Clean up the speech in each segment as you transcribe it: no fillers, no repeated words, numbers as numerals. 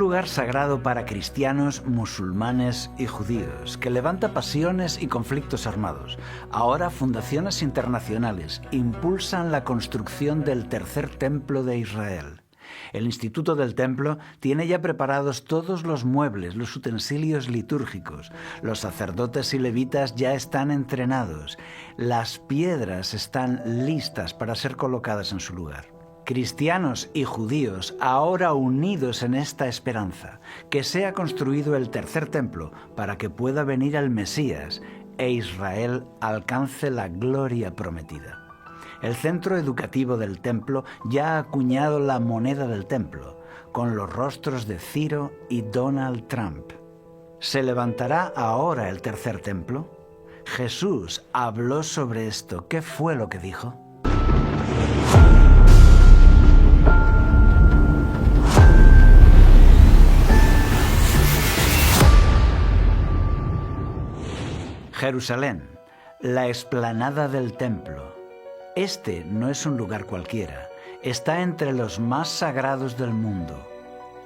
lugar sagrado para cristianos, musulmanes y judíos, que levanta pasiones y conflictos armados. Ahora fundaciones internacionales impulsan la construcción del tercer templo de Israel. El Instituto del Templo tiene ya preparados todos los muebles, los utensilios litúrgicos. Los sacerdotes y levitas ya están entrenados. Las piedras están listas para ser colocadas en su lugar. Cristianos y judíos ahora unidos en esta esperanza, que sea construido el tercer templo para que pueda venir el Mesías e Israel alcance la gloria prometida. El centro educativo del templo ya ha acuñado la moneda del templo, con los rostros de Ciro y Donald Trump. ¿Se levantará ahora el tercer templo? Jesús habló sobre esto. ¿Qué fue lo que dijo? Jerusalén, la explanada del templo. Este no es un lugar cualquiera, está entre los más sagrados del mundo.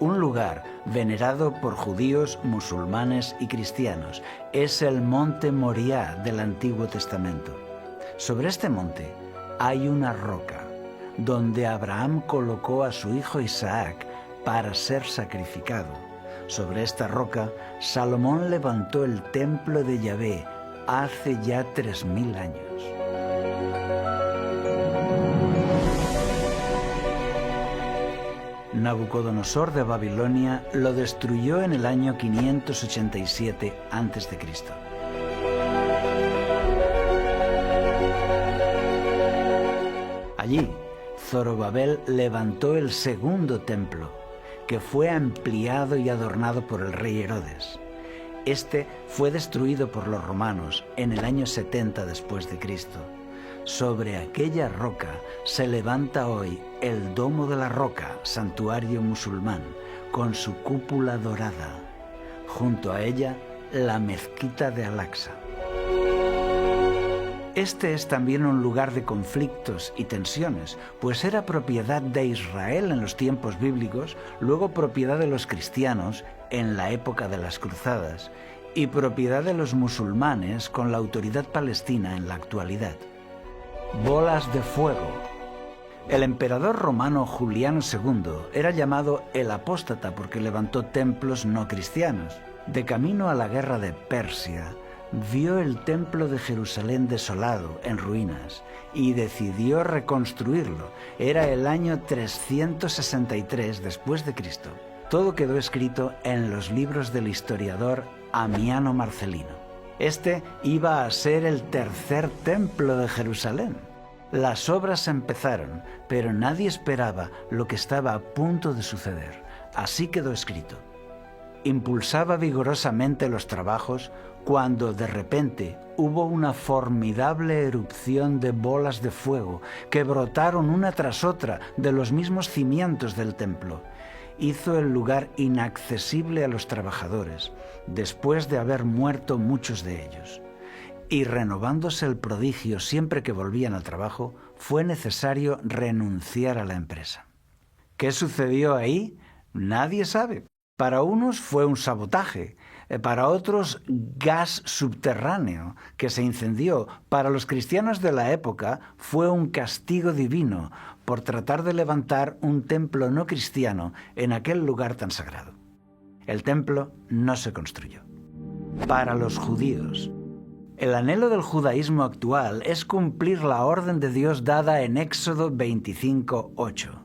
Un lugar venerado por judíos, musulmanes y cristianos. Es el monte Moriah del Antiguo Testamento. Sobre este monte hay una roca, donde Abraham colocó a su hijo Isaac para ser sacrificado. Sobre esta roca, Salomón levantó el templo de Yahvé hace ya 3000 años. Nabucodonosor de Babilonia lo destruyó en el año 587 a.C. Allí, Zorobabel levantó el segundo templo, que fue ampliado y adornado por el rey Herodes. Este fue destruido por los romanos en el año 70 después de Cristo. Sobre aquella roca se levanta hoy el Domo de la Roca, santuario musulmán, con su cúpula dorada. Junto a ella, la mezquita de Al-Aqsa. Este es también un lugar de conflictos y tensiones, pues era propiedad de Israel en los tiempos bíblicos, luego propiedad de los cristianos en la época de las cruzadas y propiedad de los musulmanes con la autoridad palestina en la actualidad. Bolas de fuego. El emperador romano Juliano II era llamado el apóstata porque levantó templos no cristianos. De camino a la guerra de Persia, vio el templo de Jerusalén desolado, en ruinas, y decidió reconstruirlo. Era el año 363 después de Cristo. Todo quedó escrito en los libros del historiador Amiano Marcelino. Este iba a ser el tercer templo de Jerusalén. Las obras empezaron, pero nadie esperaba lo que estaba a punto de suceder. Así quedó escrito. Impulsaba vigorosamente los trabajos cuando de repente hubo una formidable erupción de bolas de fuego que brotaron una tras otra de los mismos cimientos del templo. Hizo el lugar inaccesible a los trabajadores, después de haber muerto muchos de ellos. Y renovándose el prodigio siempre que volvían al trabajo, fue necesario renunciar a la empresa. ¿Qué sucedió ahí? Nadie sabe. Para unos fue un sabotaje, para otros gas subterráneo que se incendió. Para los cristianos de la época fue un castigo divino por tratar de levantar un templo no cristiano en aquel lugar tan sagrado. El templo no se construyó. Para los judíos, el anhelo del judaísmo actual es cumplir la orden de Dios dada en Éxodo 25:8.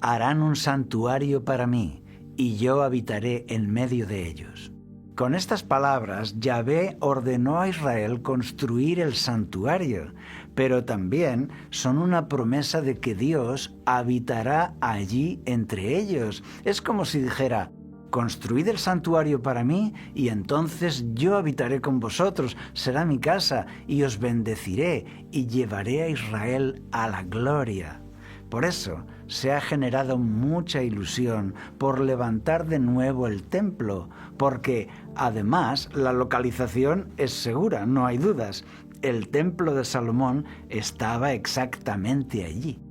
Harán un santuario para mí, y yo habitaré en medio de ellos. Con estas palabras, Yahvé ordenó a Israel construir el santuario, pero también son una promesa de que Dios habitará allí entre ellos. Es como si dijera: construid el santuario para mí y entonces yo habitaré con vosotros, será mi casa y os bendeciré y llevaré a Israel a la gloria. Por eso se ha generado mucha ilusión por levantar de nuevo el templo, porque además la localización es segura, no hay dudas. El templo de Salomón estaba exactamente allí.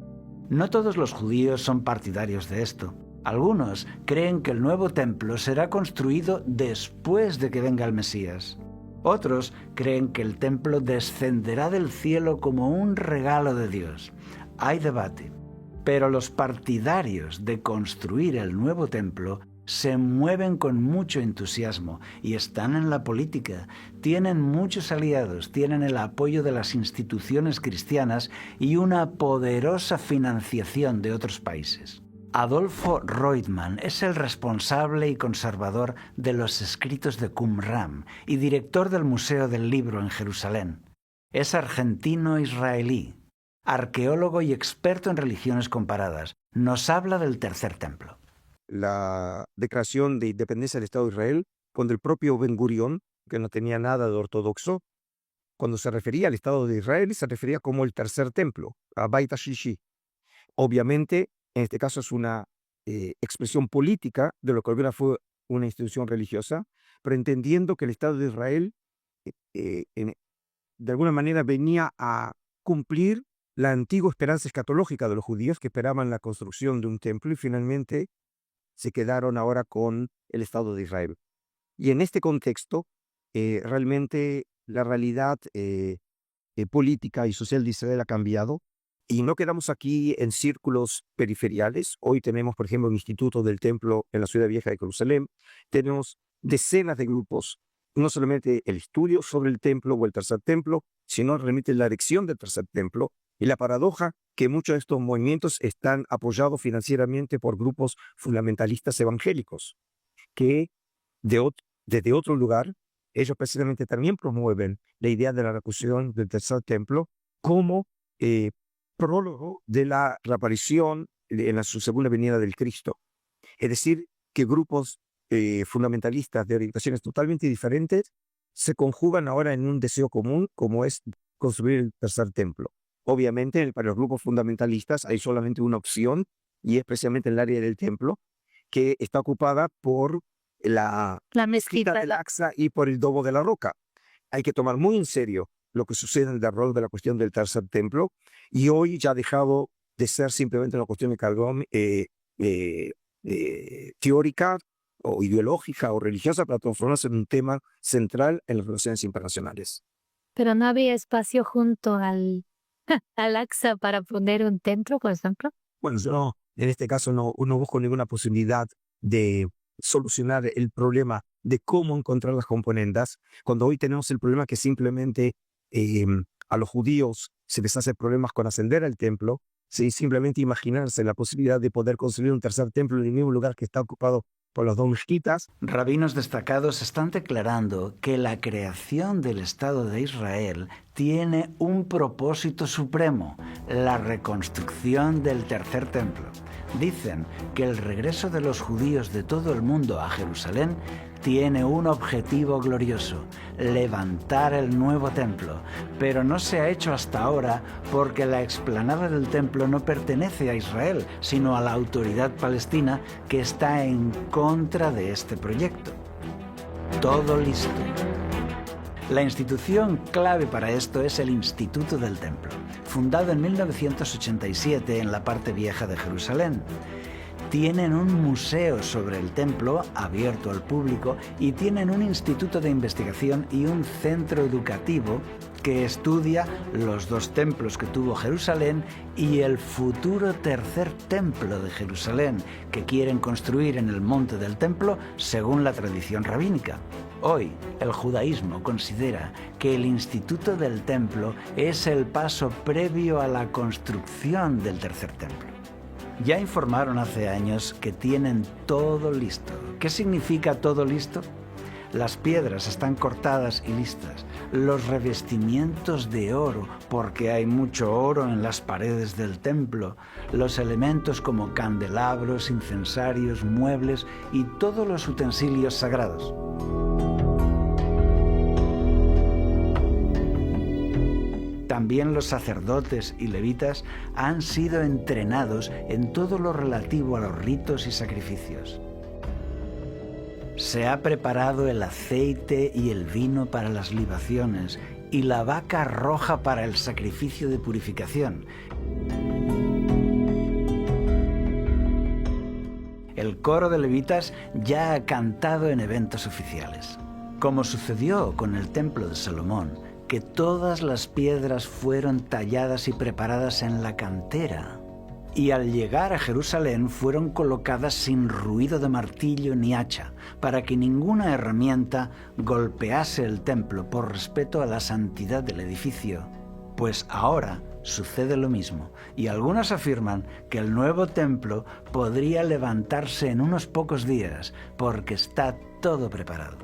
No todos los judíos son partidarios de esto. Algunos creen que el nuevo templo será construido después de que venga el Mesías. Otros creen que el templo descenderá del cielo como un regalo de Dios. Hay debate, pero los partidarios de construir el nuevo templo se mueven con mucho entusiasmo y están en la política, tienen muchos aliados, tienen el apoyo de las instituciones cristianas y una poderosa financiación de otros países. Adolfo Reutemann es el responsable y conservador de los escritos de Qumran y director del Museo del Libro en Jerusalén. Es argentino-israelí, arqueólogo y experto en religiones comparadas. Nos habla del tercer templo. La declaración de independencia del Estado de Israel, cuando el propio Ben Gurión, que no tenía nada de ortodoxo, cuando se refería al Estado de Israel, se refería como el tercer templo, a Beit HaShishi. Obviamente, en este caso es una expresión política de lo que alguna fue una institución religiosa, pero entendiendo que el Estado de Israel de alguna manera venía a cumplir la antigua esperanza escatológica de los judíos que esperaban la construcción de un templo y finalmente se quedaron ahora con el Estado de Israel. Y en este contexto, realmente la realidad política y social de Israel ha cambiado y no quedamos aquí en círculos periferiales. Hoy tenemos, por ejemplo, un Instituto del Templo en la Ciudad Vieja de Jerusalén. Tenemos decenas de grupos, no solamente el estudio sobre el templo o el tercer templo, sino realmente la erección del tercer templo. Y la paradoja que muchos de estos movimientos están apoyados financieramente por grupos fundamentalistas evangélicos, que desde otro lugar, ellos precisamente también promueven la idea de la erección del tercer templo como prólogo de la reaparición en su segunda venida del Cristo. Es decir, que grupos fundamentalistas de orientaciones totalmente diferentes se conjugan ahora en un deseo común, como es construir el tercer templo. Obviamente, para los grupos fundamentalistas hay solamente una opción, y es precisamente el área del templo, que está ocupada por la mezquita del Aqsa y por el Domo de la Roca. Hay que tomar muy en serio lo que sucede en el desarrollo de la cuestión del tercer templo, y hoy ya ha dejado de ser simplemente una cuestión teórica o ideológica o religiosa para transformarse en un tema central en las relaciones internacionales. Pero no había espacio junto al Aqsa para poner un templo, por ejemplo. Bueno, yo en este caso no busco ninguna posibilidad de solucionar el problema de cómo encontrar las componentes, cuando hoy tenemos el problema que simplemente a los judíos se les hace problemas con ascender al templo, ¿sí? Simplemente imaginarse la posibilidad de poder construir un tercer templo en el mismo lugar que está ocupado por los dos mezquitas. Rabinos destacados están declarando que la creación del Estado de Israel tiene un propósito supremo, la reconstrucción del tercer templo. Dicen que el regreso de los judíos de todo el mundo a Jerusalén tiene un objetivo glorioso: levantar el nuevo templo, pero no se ha hecho hasta ahora porque la explanada del templo no pertenece a Israel, sino a la autoridad palestina, que está en contra de este proyecto. Todo listo. La institución clave para esto es el Instituto del Templo, fundado en 1987 en la parte vieja de Jerusalén. Tienen un museo sobre el templo abierto al público y tienen un instituto de investigación y un centro educativo que estudia los dos templos que tuvo Jerusalén y el futuro tercer templo de Jerusalén que quieren construir en el monte del templo según la tradición rabínica. Hoy, el judaísmo considera que el Instituto del Templo es el paso previo a la construcción del tercer templo. Ya informaron hace años que tienen todo listo. ¿Qué significa todo listo? Las piedras están cortadas y listas. Los revestimientos de oro, porque hay mucho oro en las paredes del templo. Los elementos como candelabros, incensarios, muebles y todos los utensilios sagrados. También los sacerdotes y levitas han sido entrenados en todo lo relativo a los ritos y sacrificios. Se ha preparado el aceite y el vino para las libaciones y la vaca roja para el sacrificio de purificación. El coro de levitas ya ha cantado en eventos oficiales. Como sucedió con el templo de Salomón, que todas las piedras fueron talladas y preparadas en la cantera, y al llegar a Jerusalén fueron colocadas sin ruido de martillo ni hacha, para que ninguna herramienta golpease el templo por respeto a la santidad del edificio. Pues ahora sucede lo mismo, y algunos afirman que el nuevo templo podría levantarse en unos pocos días, porque está todo preparado.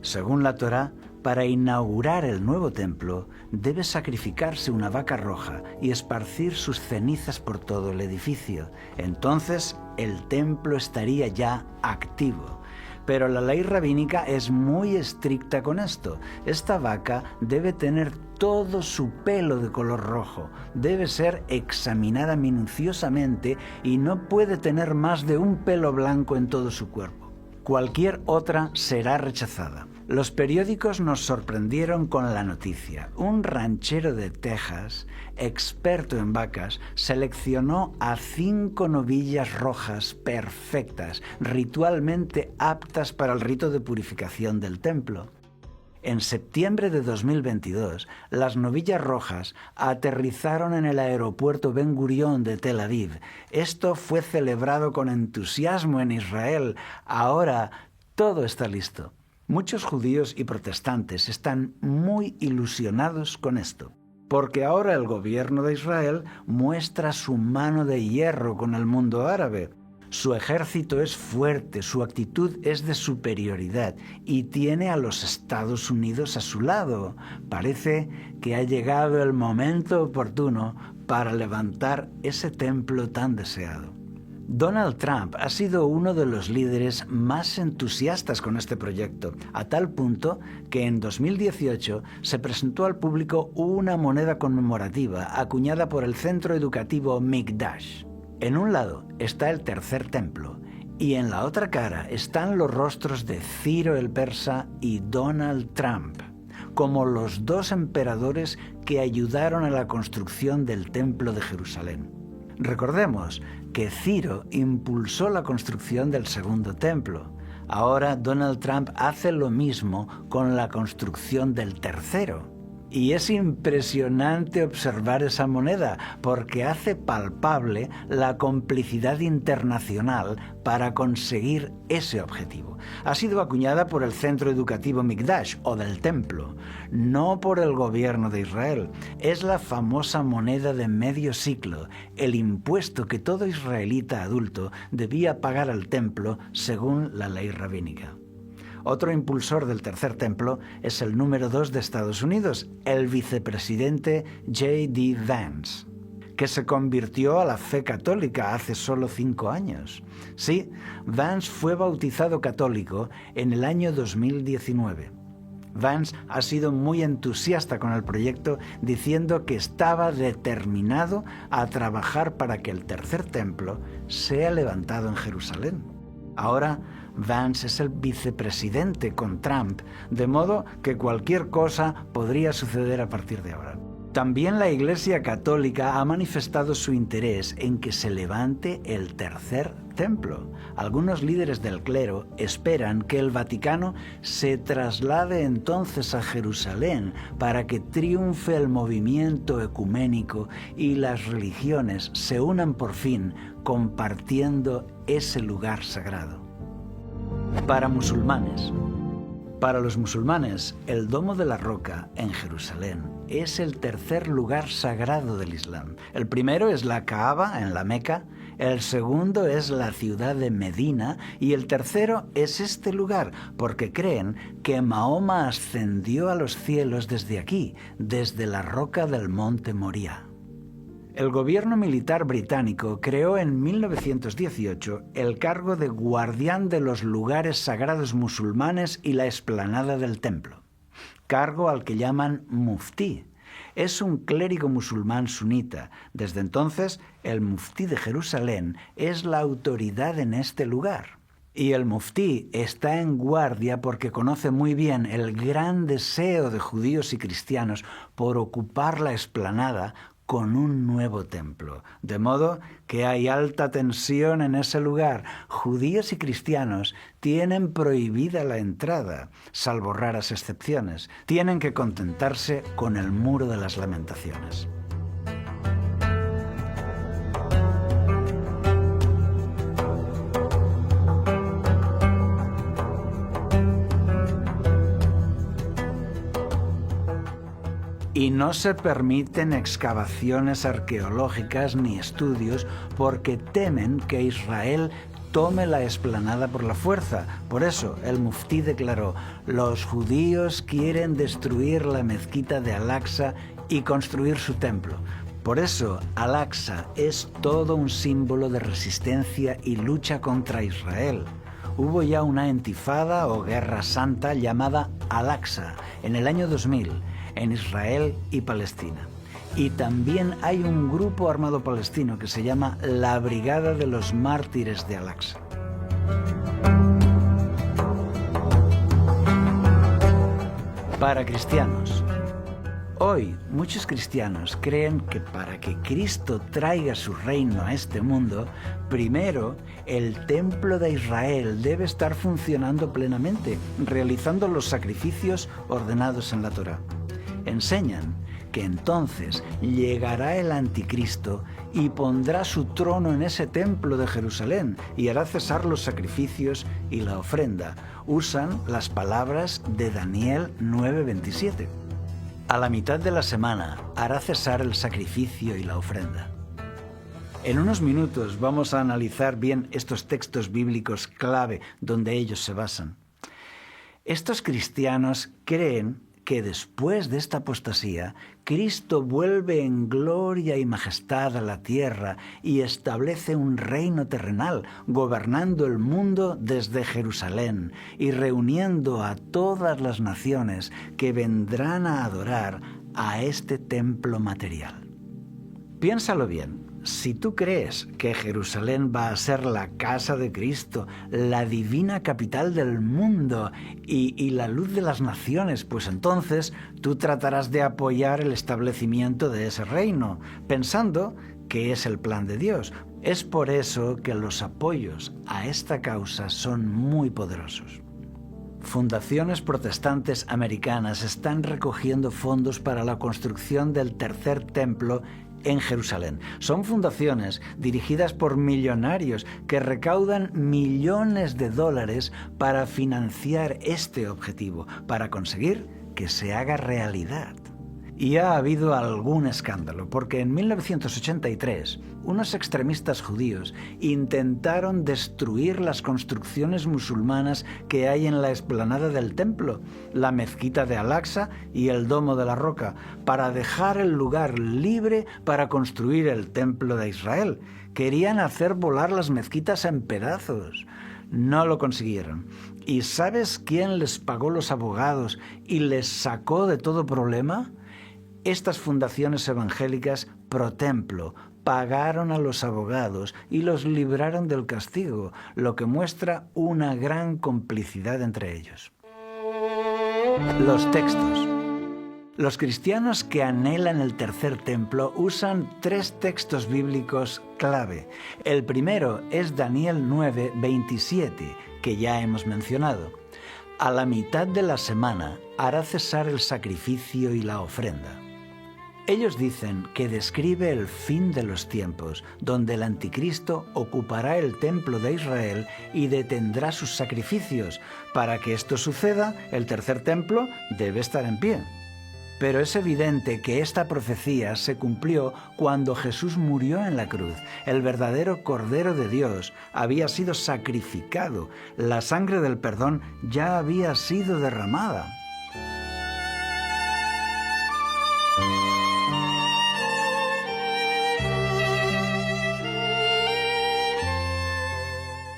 Según la Torá, para inaugurar el nuevo templo, debe sacrificarse una vaca roja y esparcir sus cenizas por todo el edificio. Entonces, el templo estaría ya activo. Pero la ley rabínica es muy estricta con esto. Esta vaca debe tener todo su pelo de color rojo, debe ser examinada minuciosamente y no puede tener más de un pelo blanco en todo su cuerpo. Cualquier otra será rechazada. Los periódicos nos sorprendieron con la noticia. Un ranchero de Texas, experto en vacas, seleccionó a 5 novillas rojas perfectas, ritualmente aptas para el rito de purificación del templo. En septiembre de 2022, las novillas rojas aterrizaron en el aeropuerto Ben Gurión de Tel Aviv. Esto fue celebrado con entusiasmo en Israel. Ahora todo está listo. Muchos judíos y protestantes están muy ilusionados con esto, porque ahora el gobierno de Israel muestra su mano de hierro con el mundo árabe. Su ejército es fuerte, su actitud es de superioridad y tiene a los Estados Unidos a su lado. Parece que ha llegado el momento oportuno para levantar ese templo tan deseado. Donald Trump ha sido uno de los líderes más entusiastas con este proyecto, a tal punto que en 2018 se presentó al público una moneda conmemorativa acuñada por el centro educativo Mikdash. En un lado está el tercer templo y en la otra cara están los rostros de Ciro el Persa y Donald Trump, como los 2 emperadores que ayudaron a la construcción del templo de Jerusalén. Recordemos que Ciro impulsó la construcción del segundo templo. Ahora Donald Trump hace lo mismo con la construcción del tercero. Y es impresionante observar esa moneda porque hace palpable la complicidad internacional para conseguir ese objetivo. Ha sido acuñada por el centro educativo Mikdash o del templo, no por el gobierno de Israel. Es la famosa moneda de medio siglo, el impuesto que todo israelita adulto debía pagar al templo según la ley rabínica. Otro impulsor del tercer templo es el número 2 de Estados Unidos, el vicepresidente J.D. Vance, que se convirtió a la fe católica hace solo 5 años. Sí, Vance fue bautizado católico en el año 2019. Vance ha sido muy entusiasta con el proyecto, diciendo que estaba determinado a trabajar para que el tercer templo sea levantado en Jerusalén. Ahora, Vance es el vicepresidente con Trump, de modo que cualquier cosa podría suceder a partir de ahora. También la Iglesia Católica ha manifestado su interés en que se levante el tercer templo. Algunos líderes del clero esperan que el Vaticano se traslade entonces a Jerusalén para que triunfe el movimiento ecuménico y las religiones se unan por fin compartiendo ese lugar sagrado. Para musulmanes. Para los musulmanes, el Domo de la Roca en Jerusalén es el tercer lugar sagrado del Islam. El primero es la Kaaba en la Meca, el segundo es la ciudad de Medina y el tercero es este lugar, porque creen que Mahoma ascendió a los cielos desde aquí, desde la roca del monte Moria. El gobierno militar británico creó en 1918 el cargo de guardián de los lugares sagrados musulmanes y la explanada del templo, cargo al que llaman muftí. Es un clérigo musulmán sunita. Desde entonces, el muftí de Jerusalén es la autoridad en este lugar. Y el muftí está en guardia porque conoce muy bien el gran deseo de judíos y cristianos por ocupar la explanada con un nuevo templo. De modo que hay alta tensión en ese lugar. Judíos y cristianos tienen prohibida la entrada, salvo raras excepciones. Tienen que contentarse con el muro de las lamentaciones. Y no se permiten excavaciones arqueológicas ni estudios porque temen que Israel tome la explanada por la fuerza. Por eso el muftí declaró: los judíos quieren destruir la mezquita de Al-Aqsa y construir su templo. Por eso Al-Aqsa es todo un símbolo de resistencia y lucha contra Israel. Hubo ya una intifada o guerra santa llamada Al-Aqsa en el año 2000, en Israel y Palestina. Y también hay un grupo armado palestino que se llama la Brigada de los Mártires de Al-Aqsa. Para cristianos. Hoy muchos cristianos creen que para que Cristo traiga su reino a este mundo, primero el templo de Israel debe estar funcionando plenamente, realizando los sacrificios ordenados en la Torá. Enseñan que entonces llegará el anticristo y pondrá su trono en ese templo de Jerusalén y hará cesar los sacrificios y la ofrenda. Usan las palabras de Daniel 9:27. A la mitad de la semana hará cesar el sacrificio y la ofrenda. En unos minutos vamos a analizar bien estos textos bíblicos clave donde ellos se basan. Estos cristianos creen que después de esta apostasía, Cristo vuelve en gloria y majestad a la tierra y establece un reino terrenal, gobernando el mundo desde Jerusalén y reuniendo a todas las naciones que vendrán a adorar a este templo material. Piénsalo bien. Si tú crees que Jerusalén va a ser la casa de Cristo, la divina capital del mundo y la luz de las naciones, pues entonces tú tratarás de apoyar el establecimiento de ese reino, pensando que es el plan de Dios. Es por eso que los apoyos a esta causa son muy poderosos. Fundaciones protestantes americanas están recogiendo fondos para la construcción del tercer templo en Jerusalén. Son fundaciones dirigidas por millonarios que recaudan millones de dólares para financiar este objetivo, para conseguir que se haga realidad. Y ha habido algún escándalo, porque en 1983 unos extremistas judíos intentaron destruir las construcciones musulmanas que hay en la explanada del templo, la mezquita de Al-Aqsa y el Domo de la Roca, para dejar el lugar libre para construir el templo de Israel. Querían hacer volar las mezquitas en pedazos. No lo consiguieron. ¿Y sabes quién les pagó los abogados y les sacó de todo problema? Estas fundaciones evangélicas pro templo pagaron a los abogados y los libraron del castigo, lo que muestra una gran complicidad entre ellos. Los textos. Los cristianos que anhelan el tercer templo usan 3 textos bíblicos clave. El primero es Daniel 9:27, que ya hemos mencionado. A la mitad de la semana hará cesar el sacrificio y la ofrenda. Ellos dicen que describe el fin de los tiempos, donde el anticristo ocupará el templo de Israel y detendrá sus sacrificios. Para que esto suceda, el tercer templo debe estar en pie. Pero es evidente que esta profecía se cumplió cuando Jesús murió en la cruz. El verdadero Cordero de Dios había sido sacrificado. La sangre del perdón ya había sido derramada.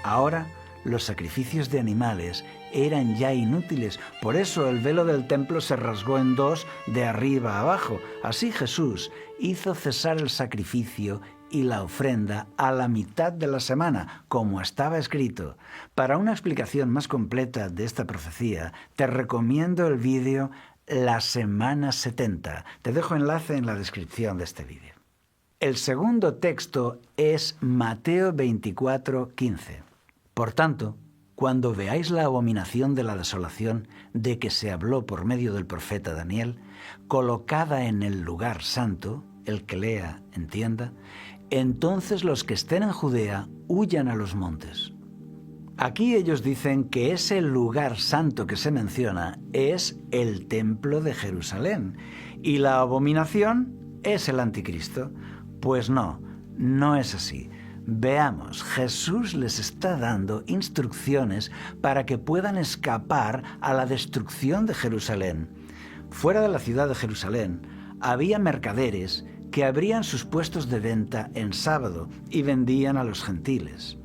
Ahora, los sacrificios de animales eran ya inútiles, por eso el velo del templo se rasgó en 2 de arriba a abajo. Así Jesús hizo cesar el sacrificio y la ofrenda a la mitad de la semana, como estaba escrito. Para una explicación más completa de esta profecía, te recomiendo el vídeo La Semana 70. Te dejo enlace en la descripción de este vídeo. El segundo texto es Mateo 24:15. Por tanto, cuando veáis la abominación de la desolación de que se habló por medio del profeta Daniel, colocada en el lugar santo, el que lea, entienda, entonces los que estén en Judea huyan a los montes. Aquí ellos dicen que ese lugar santo que se menciona es el templo de Jerusalén y la abominación es el anticristo. Pues no, no es así. Veamos, Jesús les está dando instrucciones para que puedan escapar a la destrucción de Jerusalén. Fuera de la ciudad de Jerusalén había mercaderes que abrían sus puestos de venta en sábado y vendían a los gentiles.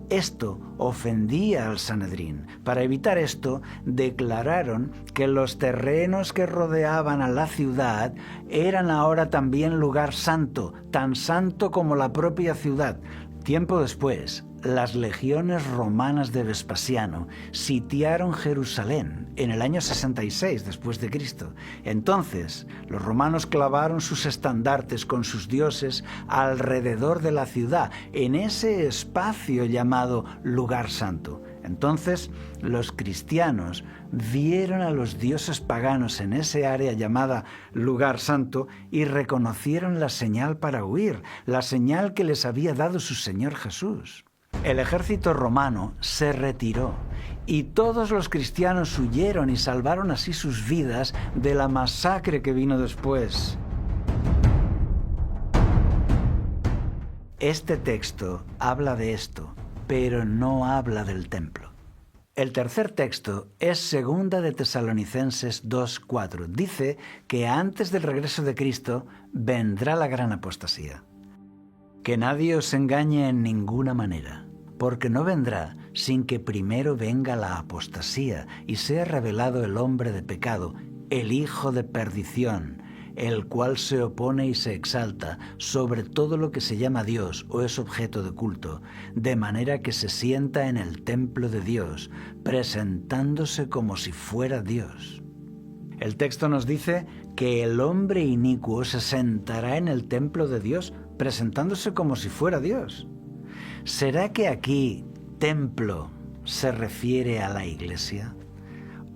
Esto ofendía al Sanedrín. Para evitar esto, declararon que los terrenos que rodeaban a la ciudad eran ahora también lugar santo, tan santo como la propia ciudad. Tiempo después, las legiones romanas de Vespasiano sitiaron Jerusalén en el año 66 después de Cristo. Entonces, los romanos clavaron sus estandartes con sus dioses alrededor de la ciudad, en ese espacio llamado lugar santo. Entonces, los cristianos vieron a los dioses paganos en ese área llamada lugar santo y reconocieron la señal para huir, la señal que les había dado su Señor Jesús. El ejército romano se retiró y todos los cristianos huyeron y salvaron así sus vidas de la masacre que vino después. Este texto habla de esto, pero no habla del templo. El tercer texto es 2 de Tesalonicenses 2:4. Dice que antes del regreso de Cristo vendrá la gran apostasía. Que nadie os engañe en ninguna manera, porque no vendrá sin que primero venga la apostasía y sea revelado el hombre de pecado, el hijo de perdición, el cual se opone y se exalta sobre todo lo que se llama Dios o es objeto de culto, de manera que se sienta en el templo de Dios, presentándose como si fuera Dios. El texto nos dice que el hombre inicuo se sentará en el templo de Dios, presentándose como si fuera Dios. ¿Será que aquí templo se refiere a la iglesia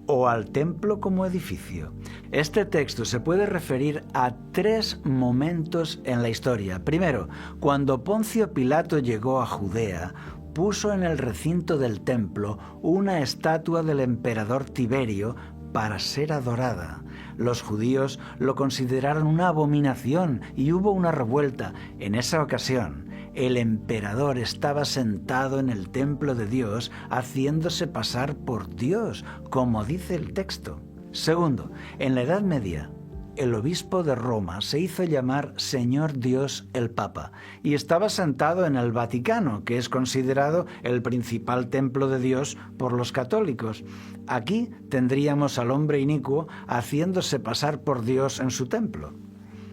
o al templo como edificio? Este texto se puede referir a 3 momentos en la historia. Primero, cuando Poncio Pilato llegó a Judea, puso en el recinto del templo una estatua del emperador Tiberio para ser adorada. Los judíos lo consideraron una abominación y hubo una revuelta. En esa ocasión, el emperador estaba sentado en el templo de Dios haciéndose pasar por Dios, como dice el texto. Segundo, en la Edad Media, el obispo de Roma se hizo llamar Señor Dios el Papa y estaba sentado en el Vaticano, que es considerado el principal templo de Dios por los católicos. Aquí tendríamos al hombre inicuo haciéndose pasar por Dios en su templo.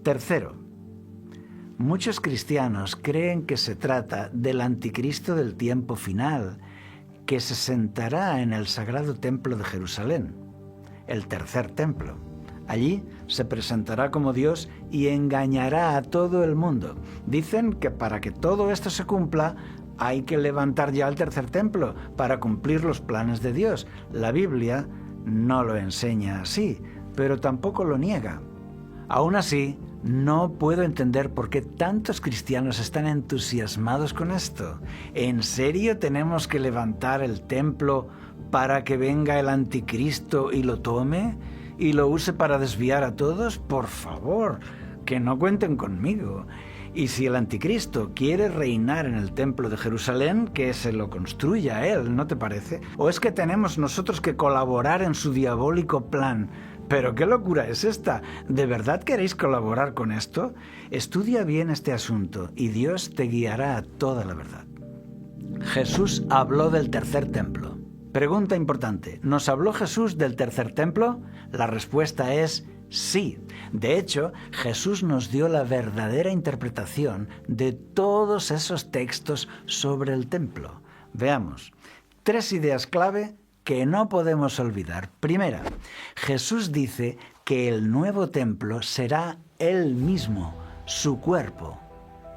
Tercero, muchos cristianos creen que se trata del anticristo del tiempo final, que se sentará en el sagrado templo de Jerusalén, el tercer templo. Allí se presentará como Dios y engañará a todo el mundo. Dicen que para que todo esto se cumpla, hay que levantar ya el tercer templo para cumplir los planes de Dios. La Biblia no lo enseña así, pero tampoco lo niega. Aún así, no puedo entender por qué tantos cristianos están entusiasmados con esto. ¿En serio tenemos que levantar el templo para que venga el anticristo y lo tome y lo use para desviar a todos? Por favor, que no cuenten conmigo. Y si el anticristo quiere reinar en el templo de Jerusalén, que se lo construya él, ¿no te parece? ¿O es que tenemos nosotros que colaborar en su diabólico plan? ¿Pero qué locura es esta? ¿De verdad queréis colaborar con esto? Estudia bien este asunto y Dios te guiará a toda la verdad. Jesús habló del tercer templo. Pregunta importante, ¿nos habló Jesús del tercer templo? La respuesta es sí. De hecho, Jesús nos dio la verdadera interpretación de todos esos textos sobre el templo. Veamos, 3 ideas clave que no podemos olvidar. Primera, Jesús dice que el nuevo templo será Él mismo, su cuerpo.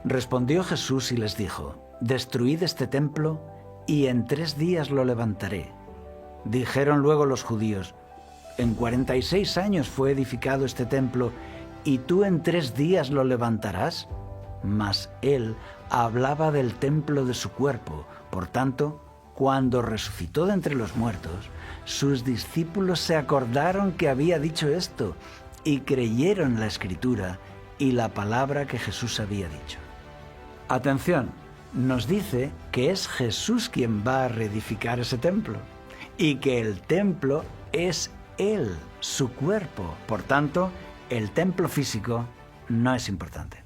Respondió Jesús y les dijo: «Destruid este templo, y en 3 días lo levantaré». Dijeron luego los judíos: «En 46 años fue edificado este templo, ¿y tú en 3 días lo levantarás?». Mas él hablaba del templo de su cuerpo. Por tanto, cuando resucitó de entre los muertos, sus discípulos se acordaron que había dicho esto y creyeron la Escritura y la palabra que Jesús había dicho. Atención, nos dice que es Jesús quien va a reedificar ese templo y que el templo es Él, su cuerpo. Por tanto, el templo físico no es importante.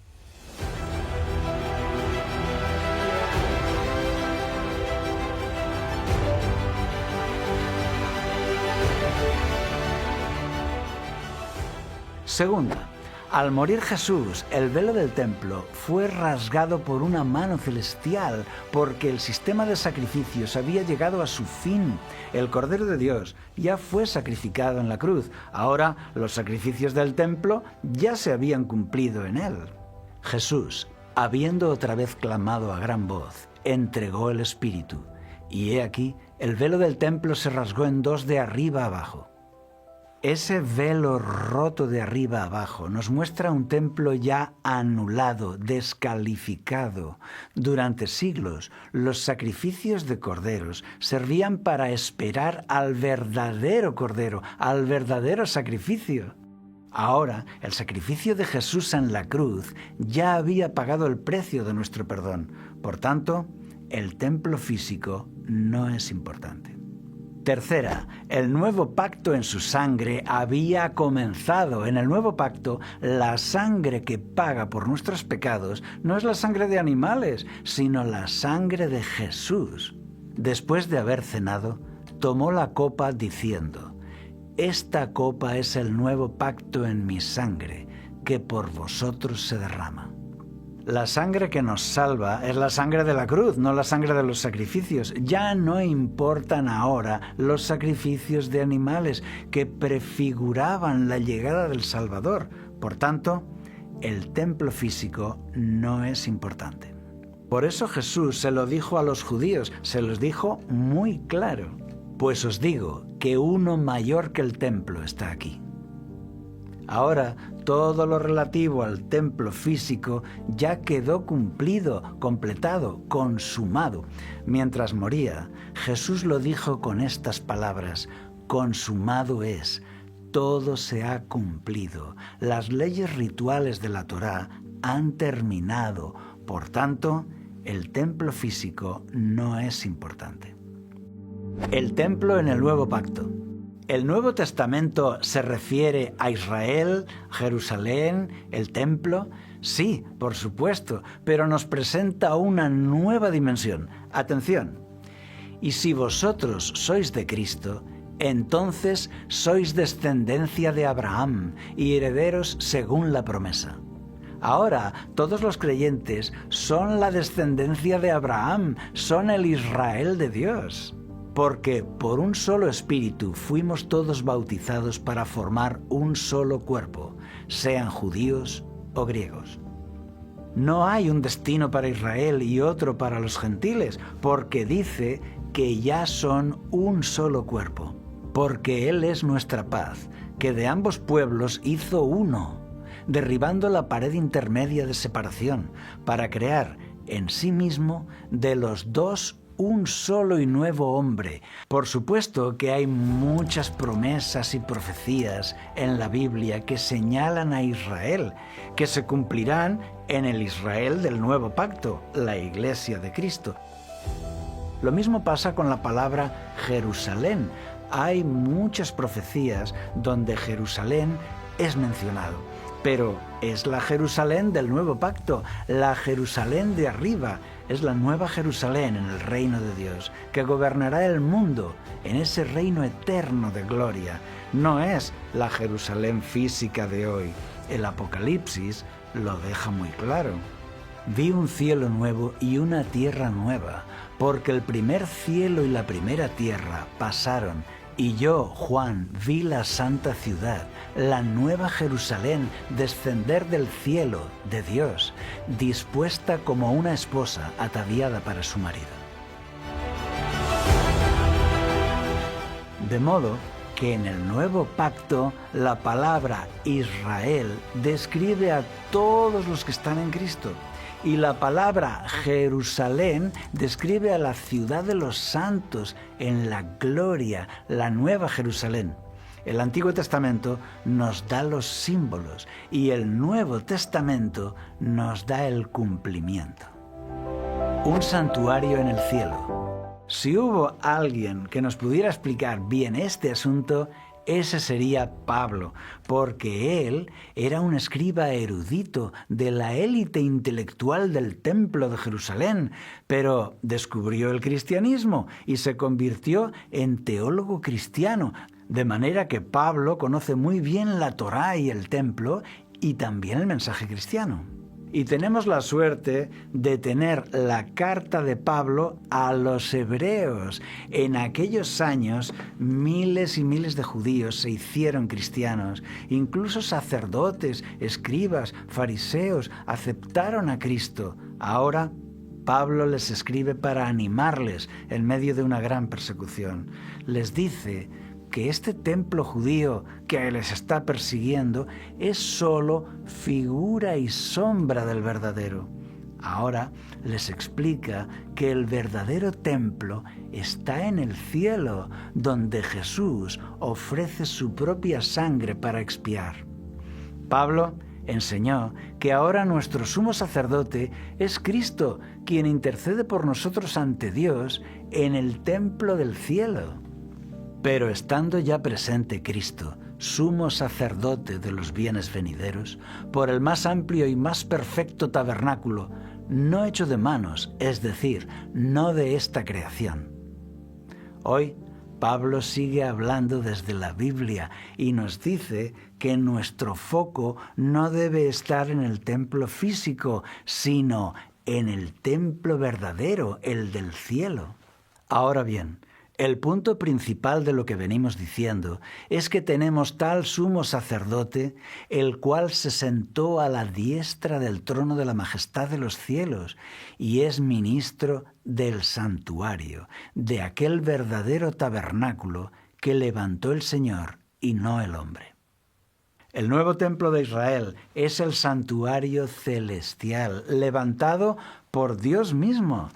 Segunda, al morir Jesús, el velo del templo fue rasgado por una mano celestial porque el sistema de sacrificios había llegado a su fin. El Cordero de Dios ya fue sacrificado en la cruz. Ahora los sacrificios del templo ya se habían cumplido en él. Jesús, habiendo otra vez clamado a gran voz, entregó el Espíritu. Y he aquí, el velo del templo se rasgó en 2 de arriba a abajo. Ese velo roto de arriba a abajo nos muestra un templo ya anulado, descalificado. Durante siglos, los sacrificios de corderos servían para esperar al verdadero cordero, al verdadero sacrificio. Ahora, el sacrificio de Jesús en la cruz ya había pagado el precio de nuestro perdón. Por tanto, el templo físico no es importante. Tercera, el nuevo pacto en su sangre había comenzado. En el nuevo pacto, la sangre que paga por nuestros pecados no es la sangre de animales, sino la sangre de Jesús. Después de haber cenado, tomó la copa diciendo: «Esta copa es el nuevo pacto en mi sangre, que por vosotros se derrama». La sangre que nos salva es la sangre de la cruz, no la sangre de los sacrificios. Ya no importan ahora los sacrificios de animales que prefiguraban la llegada del Salvador. Por tanto, el templo físico no es importante. Por eso Jesús se lo dijo a los judíos, se los dijo muy claro: «Pues os digo que uno mayor que el templo está aquí». Ahora, todo lo relativo al templo físico ya quedó cumplido, completado, consumado. Mientras moría, Jesús lo dijo con estas palabras: «Consumado es, todo se ha cumplido. Las leyes rituales de la Torá han terminado. Por tanto, el templo físico no es importante». El templo en el Nuevo Pacto. ¿El Nuevo Testamento se refiere a Israel, Jerusalén, el templo? Sí, por supuesto, pero nos presenta una nueva dimensión. Atención. «Y si vosotros sois de Cristo, entonces sois descendencia de Abraham y herederos según la promesa». Ahora, todos los creyentes son la descendencia de Abraham, son el Israel de Dios. Porque por un solo espíritu fuimos todos bautizados para formar un solo cuerpo, sean judíos o griegos. No hay un destino para Israel y otro para los gentiles, porque dice que ya son un solo cuerpo. Porque Él es nuestra paz, que de ambos pueblos hizo uno, derribando la pared intermedia de separación, para crear en sí mismo de los dos un solo y nuevo hombre. Por supuesto que hay muchas promesas y profecías en la Biblia que señalan a Israel, que se cumplirán en el Israel del Nuevo Pacto, la Iglesia de Cristo. Lo mismo pasa con la palabra Jerusalén. Hay muchas profecías donde Jerusalén es mencionado, pero es la Jerusalén del Nuevo Pacto, la Jerusalén de arriba. Es la nueva Jerusalén en el reino de Dios, que gobernará el mundo en ese reino eterno de gloria. No es la Jerusalén física de hoy. El Apocalipsis lo deja muy claro. Vi un cielo nuevo y una tierra nueva, porque el primer cielo y la primera tierra pasaron, Y yo, Juan, vi la santa ciudad, la nueva Jerusalén, descender del cielo de Dios, dispuesta como una esposa ataviada para su marido. De modo que en el nuevo pacto la palabra Israel describe a todos los que están en Cristo, y la palabra Jerusalén describe a la ciudad de los santos en la gloria, la nueva Jerusalén. El Antiguo Testamento nos da los símbolos y el Nuevo Testamento nos da el cumplimiento. Un santuario en el cielo. Si hubo alguien que nos pudiera explicar bien este asunto, ese sería Pablo, porque él era un escriba erudito de la élite intelectual del Templo de Jerusalén, pero descubrió el cristianismo y se convirtió en teólogo cristiano, de manera que Pablo conoce muy bien la Torá y el Templo y también el mensaje cristiano. Y tenemos la suerte de tener la carta de Pablo a los hebreos. En aquellos años, miles y miles de judíos se hicieron cristianos. Incluso sacerdotes, escribas, fariseos aceptaron a Cristo. Ahora, Pablo les escribe para animarles en medio de una gran persecución. Les dice que este templo judío que les está persiguiendo es solo figura y sombra del verdadero. Ahora les explica que el verdadero templo está en el cielo, donde Jesús ofrece su propia sangre para expiar. Pablo enseñó que ahora nuestro sumo sacerdote es Cristo, quien intercede por nosotros ante Dios en el templo del cielo. Pero estando ya presente Cristo, sumo sacerdote de los bienes venideros, por el más amplio y más perfecto tabernáculo, no hecho de manos, es decir, no de esta creación. Hoy, Pablo sigue hablando desde la Biblia y nos dice que nuestro foco no debe estar en el templo físico, sino en el templo verdadero, el del cielo. Ahora bien, el punto principal de lo que venimos diciendo es que tenemos tal sumo sacerdote, el cual se sentó a la diestra del trono de la majestad de los cielos y es ministro del santuario, de aquel verdadero tabernáculo que levantó el Señor y no el hombre. El nuevo templo de Israel es el santuario celestial, levantado por Dios mismo.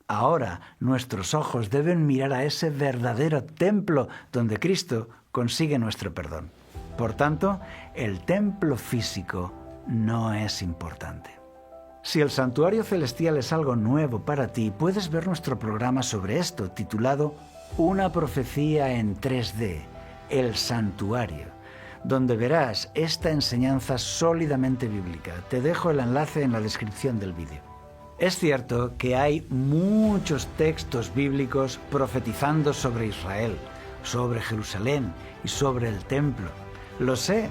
Ahora nuestros ojos deben mirar a ese verdadero templo donde Cristo consigue nuestro perdón. Por tanto, el templo físico no es importante. Si el santuario celestial es algo nuevo para ti, puedes ver nuestro programa sobre esto, titulado Una profecía en 3D, el santuario, donde verás esta enseñanza sólidamente bíblica. Te dejo el enlace en la descripción del vídeo. Es cierto que hay muchos textos bíblicos profetizando sobre Israel, sobre Jerusalén y sobre el templo. Lo sé,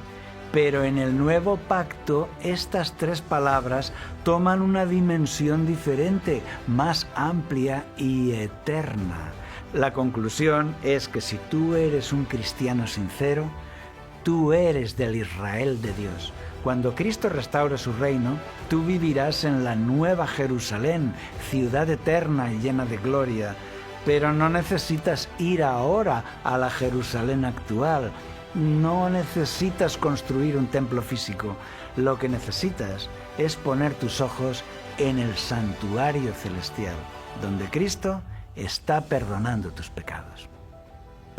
pero en el nuevo pacto estas tres palabras toman una dimensión diferente, más amplia y eterna. La conclusión es que si tú eres un cristiano sincero, tú eres del Israel de Dios. Cuando Cristo restaure su reino, tú vivirás en la nueva Jerusalén, ciudad eterna y llena de gloria. Pero no necesitas ir ahora a la Jerusalén actual. No necesitas construir un templo físico. Lo que necesitas es poner tus ojos en el santuario celestial, donde Cristo está perdonando tus pecados.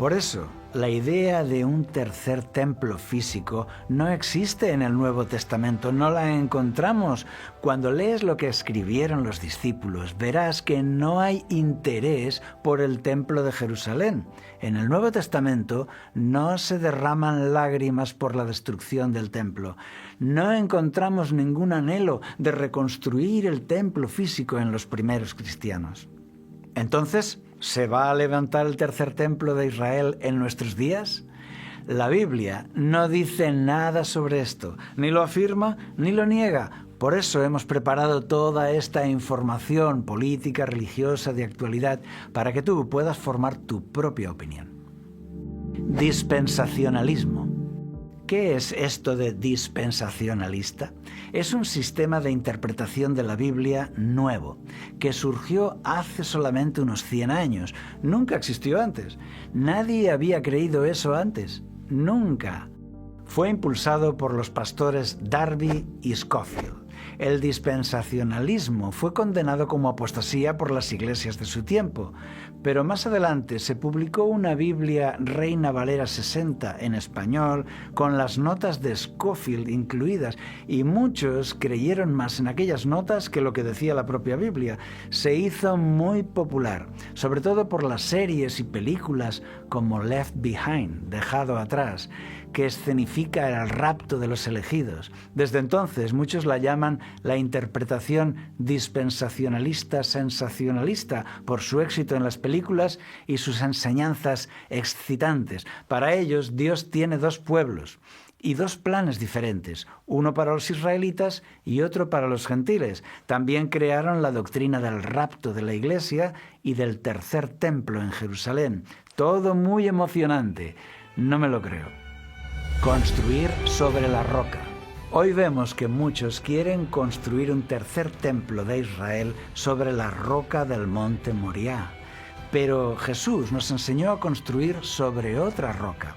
Por eso, la idea de un tercer templo físico no existe en el Nuevo Testamento, no la encontramos. Cuando lees lo que escribieron los discípulos, verás que no hay interés por el templo de Jerusalén. En el Nuevo Testamento no se derraman lágrimas por la destrucción del templo. No encontramos ningún anhelo de reconstruir el templo físico en los primeros cristianos. Entonces, ¿se va a levantar el tercer templo de Israel en nuestros días? La Biblia no dice nada sobre esto, ni lo afirma ni lo niega. Por eso hemos preparado toda esta información política, religiosa, de actualidad, para que tú puedas formar tu propia opinión. Dispensacionalismo. ¿Qué es esto de dispensacionalista? Es un sistema de interpretación de la Biblia nuevo, que surgió hace solamente unos 100 años. Nunca existió antes. Nadie había creído eso antes. Nunca. Fue impulsado por los pastores Darby y Scofield. El dispensacionalismo fue condenado como apostasía por las iglesias de su tiempo, pero más adelante se publicó una Biblia Reina Valera 60 en español con las notas de Scofield incluidas, y muchos creyeron más en aquellas notas que lo que decía la propia Biblia. Se hizo muy popular, sobre todo por las series y películas como Left Behind, Dejado Atrás, que escenifica el rapto de los elegidos. Desde entonces muchos la llaman la interpretación dispensacionalista sensacionalista por su éxito en las películas y sus enseñanzas excitantes. Para ellos, Dios tiene dos pueblos y dos planes diferentes, uno para los israelitas y otro para los gentiles. También crearon la doctrina del rapto de la iglesia y del tercer templo en Jerusalén. Todo muy emocionante. No me lo creo. Construir sobre la roca. Hoy vemos que muchos quieren construir un tercer templo de Israel sobre la roca del monte Moriah. Pero Jesús nos enseñó a construir sobre otra roca.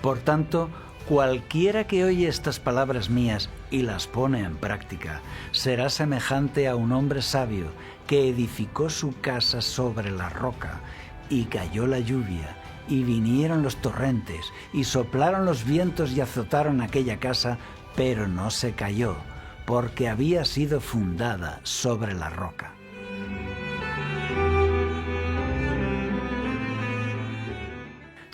Por tanto, cualquiera que oye estas palabras mías y las pone en práctica, será semejante a un hombre sabio que edificó su casa sobre la roca, y cayó la lluvia, y vinieron los torrentes, y soplaron los vientos y azotaron aquella casa, pero no se cayó, porque había sido fundada sobre la roca.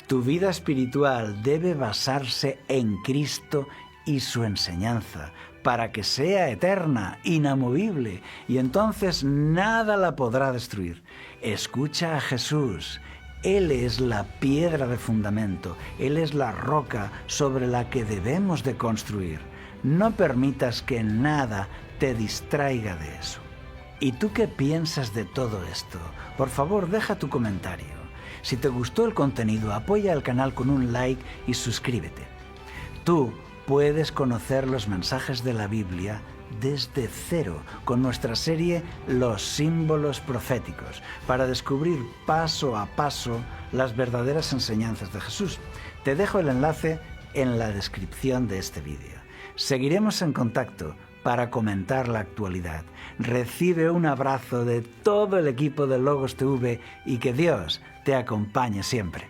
Tu vida espiritual debe basarse en Cristo y su enseñanza, para que sea eterna, inamovible, y entonces nada la podrá destruir. Escucha a Jesús. Él es la piedra de fundamento, Él es la roca sobre la que debemos de construir. No permitas que nada te distraiga de eso. ¿Y tú qué piensas de todo esto? Por favor, deja tu comentario. Si te gustó el contenido, apoya al canal con un like y suscríbete. Tú puedes conocer los mensajes de la Biblia desde cero con nuestra serie Los símbolos proféticos, para descubrir paso a paso las verdaderas enseñanzas de Jesús. Te dejo el enlace en la descripción de este vídeo. Seguiremos en contacto para comentar la actualidad. Recibe un abrazo de todo el equipo de Logos TV y que Dios te acompañe siempre.